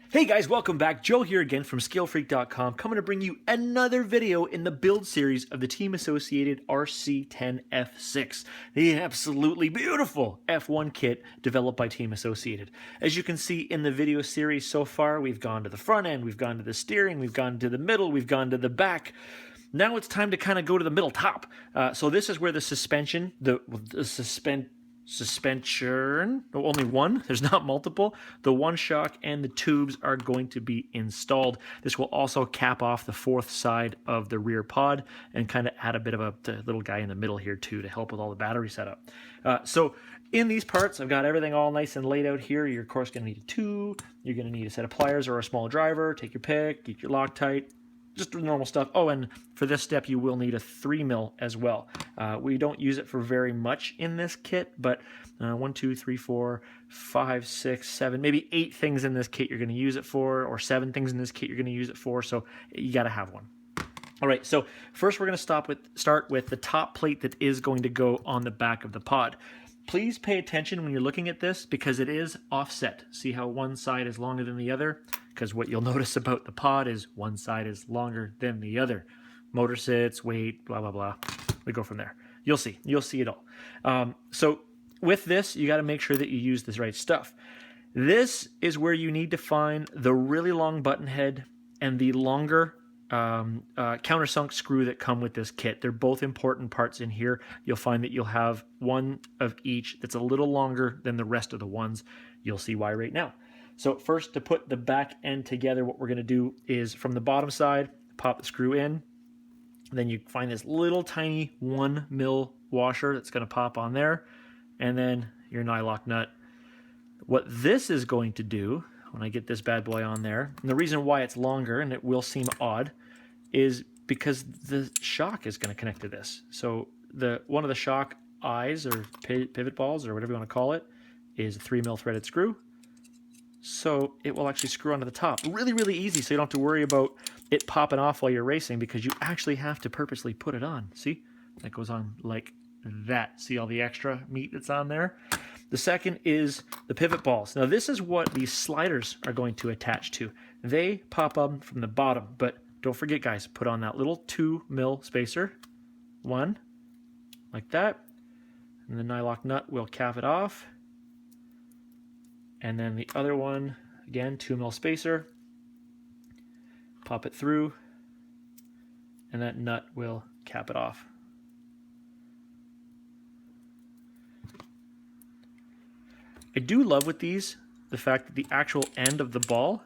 Hey guys, welcome back. Joe here again from ScaleFreak.com, coming to bring you another video in the build series of the Team Associated RC10F6, the absolutely beautiful F1 kit developed by Team Associated. As you can see in the video series so far, we've gone to the front end, we've gone to the steering, we've gone to the middle, we've gone to the back. Now it's time to kind of go to the middle top. So this is where the suspension, suspension, only one, there's not multiple, the one shock and the tubes are going to be installed. This will also cap off the fourth side of the rear pod and kind of add a bit of a little guy in the middle here too to help with all the battery setup. So in these parts, I've got everything all nice and laid out here. You're of course going to need a tool, you're going to need a set of pliers or a small driver, take your pick, get your Loctite, just the normal stuff. Oh, and for this step, you will need a 3mm as well. We don't use it for very much in this kit, but 1, 2, 3, 4, 5, 6, 7, maybe 8 things in this kit you're going to use it for, or 7 things in this kit you're going to use it for, so you got to have one. All right, so first we're going to start with the top plate that is going to go on the back of the pod. Please pay attention when you're looking at this because it is offset. See how one side is longer than the other? Because what you'll notice about the pod is one side is longer than the other. Motor sits, weight, blah, blah, blah. We go from there. You'll see it all. So with this, you got to make sure that you use the right stuff. This is where you need to find the really long button head and the longer countersunk screw that come with this kit. They're both important parts in here. You'll find that you'll have one of each that's a little longer than the rest of the ones. You'll see why right now. So first, to put the back end together, what we're going to do is from the bottom side, pop the screw in. Then you find this little tiny 1mm washer that's going to pop on there, and then your nylock nut. What this is going to do, when I get this bad boy on there, and the reason why it's longer, and it will seem odd, is because the shock is going to connect to this. So one of the shock eyes, or pivot balls, or whatever you want to call it, is a 3mm threaded screw. So it will actually screw onto the top. Really, really easy, so you don't have to worry about it popping off while you're racing because you actually have to purposely put it on. See? That goes on like that. See all the extra meat that's on there? The second is the pivot balls. Now this is what these sliders are going to attach to. They pop up from the bottom, but don't forget guys, put on that little 2mm spacer. One, like that. And the nylock nut will cap it off. And then the other one, again, 2mm spacer. Pop it through. And that nut will cap it off. I do love with these the fact that the actual end of the ball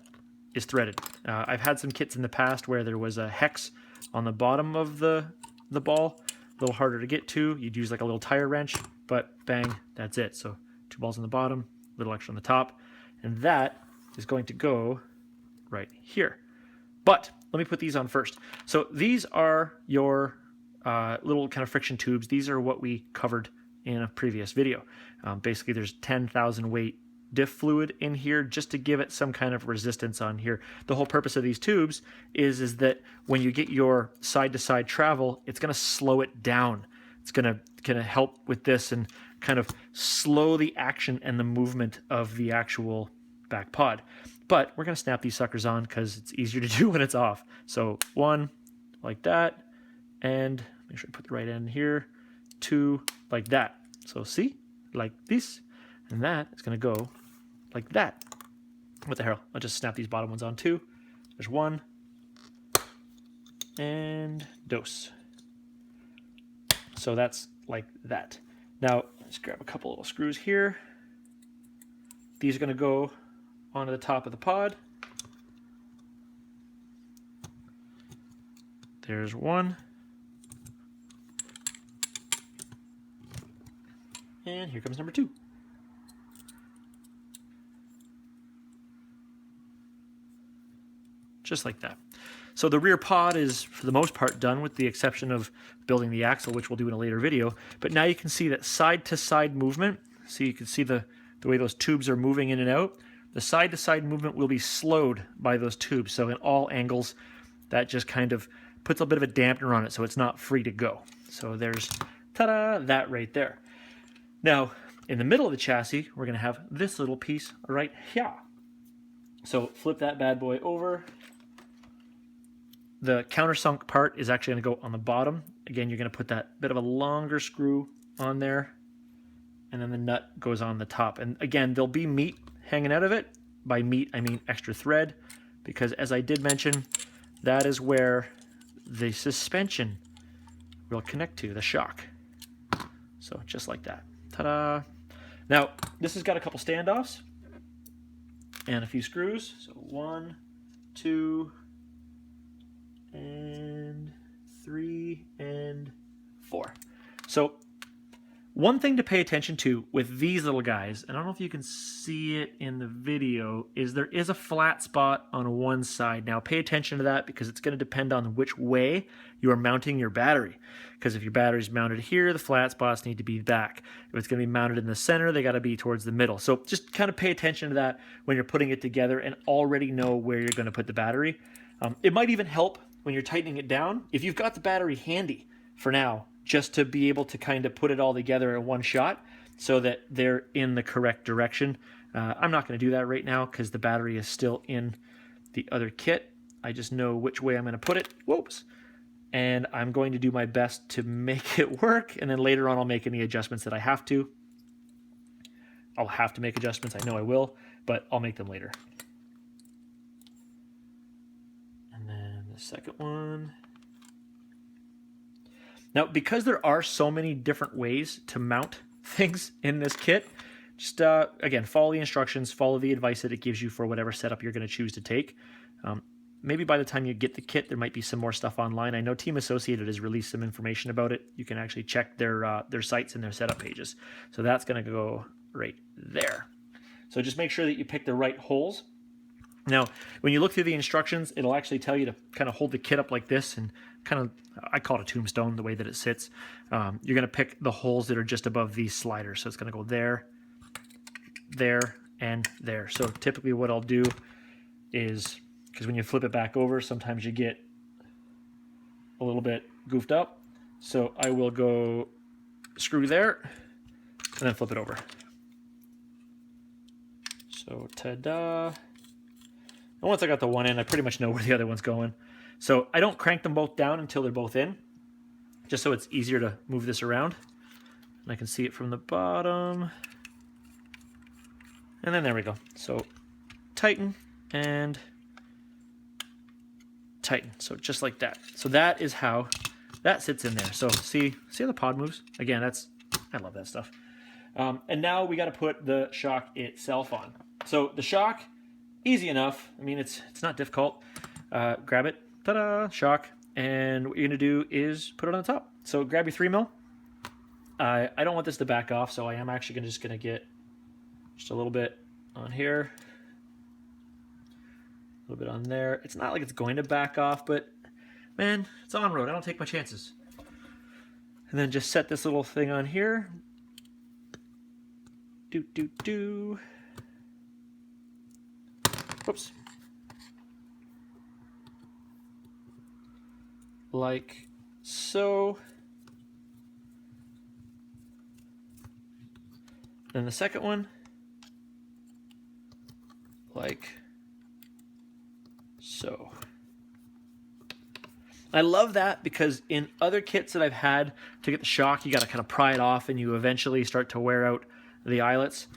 is threaded. I've had some kits in the past where there was a hex on the bottom of the ball, a little harder to get to. You'd use like a little tire wrench, but bang, that's it. So 2 balls on the bottom, a little extra on the top, and that is going to go right here. But let me put these on first. So these are your little kind of friction tubes. These are what we covered in a previous video. Basically, there's 10,000 weight diff fluid in here just to give it some kind of resistance on here. The whole purpose of these tubes is that when you get your side-to-side travel, it's going to slow it down. It's going to help with this and kind of slow the action and the movement of the actual back pod. But we're going to snap these suckers on because it's easier to do when it's off. So 1, like that, and make sure I put the right end here. 2, like that. So see, like this, and that is going to go like that. What the hell? I'll just snap these bottom ones on too. There's 1, and dose. So that's like that. Now, let's grab a couple little screws here. These are going to go onto the top of the pod. There's 1. And here comes number 2. Just like that. So the rear pod is, for the most part, done with the exception of building the axle, which we'll do in a later video. But now you can see that side-to-side movement. So you can see the way those tubes are moving in and out. The side-to-side movement will be slowed by those tubes. So in all angles, that just kind of puts a bit of a dampener on it so it's not free to go. So there's, ta-da, that right there. Now, in the middle of the chassis, we're going to have this little piece right here. So flip that bad boy over. The countersunk part is actually going to go on the bottom. Again, you're going to put that bit of a longer screw on there, and then the nut goes on the top. And again, there'll be meat hanging out of it. By meat, I mean extra thread, because as I did mention, that is where the suspension will connect to, the shock. So just like that. Ta-da! Now, this has got a couple standoffs and a few screws. So 1, 2, and 3, and 4. So one thing to pay attention to with these little guys, and I don't know if you can see it in the video, is there is a flat spot on one side. Now pay attention to that because it's going to depend on which way you are mounting your battery. Because if your battery's mounted here, the flat spots need to be back. If it's going to be mounted in the center, they got to be towards the middle. So just kind of pay attention to that when you're putting it together and already know where you're going to put the battery. It might even help when you're tightening it down if you've got the battery handy for now, just to be able to kind of put it all together in one shot so that they're in the correct direction. I'm not going to do that right now because the battery is still in the other kit. I just know which way I'm going to put it. Whoops. And I'm going to do my best to make it work, and then later on I'll make any adjustments that I have to. I'll have to make adjustments, I know I will, but I'll make them later. And then the second one. Now, because there are so many different ways to mount things in this kit, just, again, follow the instructions, follow the advice that it gives you for whatever setup you're going to choose to take. Maybe by the time you get the kit, there might be some more stuff online. I know Team Associated has released some information about it. You can actually check their sites and their setup pages. So that's going to go right there. So just make sure that you pick the right holes. Now, when you look through the instructions, it'll actually tell you to kind of hold the kit up like this and kind of, I call it a tombstone, the way that it sits. You're going to pick the holes that are just above these sliders. So it's going to go there, there, and there. So typically what I'll do is, because when you flip it back over, sometimes you get a little bit goofed up. So I will go screw there and then flip it over. So ta-da. And once I got the one in, I pretty much know where the other one's going. So I don't crank them both down until they're both in, just so it's easier to move this around. And I can see it from the bottom. And then there we go. So tighten and tighten. So just like that. So that is how that sits in there. So see how the pod moves? Again, I love that stuff. And now we got to put the shock itself on. So the shock, easy enough. I mean, it's not difficult. Grab it, ta-da, shock, and what you're gonna do is put it on the top. So grab your 3mm. I don't want this to back off, so I am actually just gonna get just a little bit on here, a little bit on there. It's not like it's going to back off, but man, it's on road. I don't take my chances. And then just set this little thing on here. Do. Whoops. Like so. Then the second one, like so. I love that because in other kits that I've had to get the shock, you got to kind of pry it off and you eventually start to wear out the eyelets.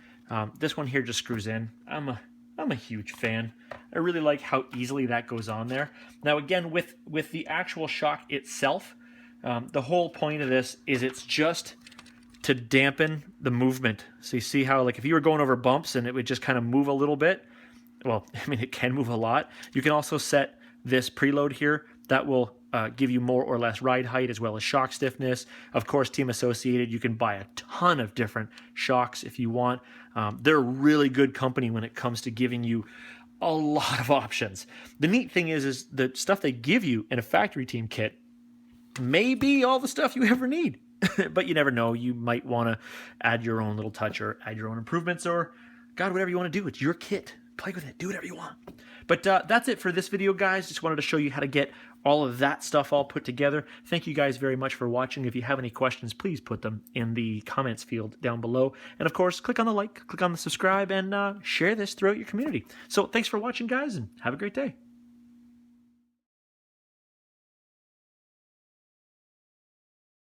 This one here just screws in. I'm a huge fan. I really like how easily that goes on there. Now again, with the actual shock itself, the whole point of this is it's just to dampen the movement. So you see how, like, if you were going over bumps and it would just kind of move a little bit, well, I mean, it can move a lot. You can also set this preload here. That will give you more or less ride height as well as shock stiffness. Of course, Team Associated, you can buy a ton of different shocks if you want. They're a really good company when it comes to giving you a lot of options. The neat thing is the stuff they give you in a factory team kit may be all the stuff you ever need. But you never know. You might want to add your own little touch or add your own improvements or, God, whatever you want to do. It's your kit. play with it, do whatever you want. But that's it for this video, guys. Just wanted to show you how to get all of that stuff all put together. Thank you guys very much for watching. If you have any questions, please put them in the comments field down below. And of course, click on the like, click on the subscribe, and share this throughout your community. So thanks for watching, guys, and have a great day.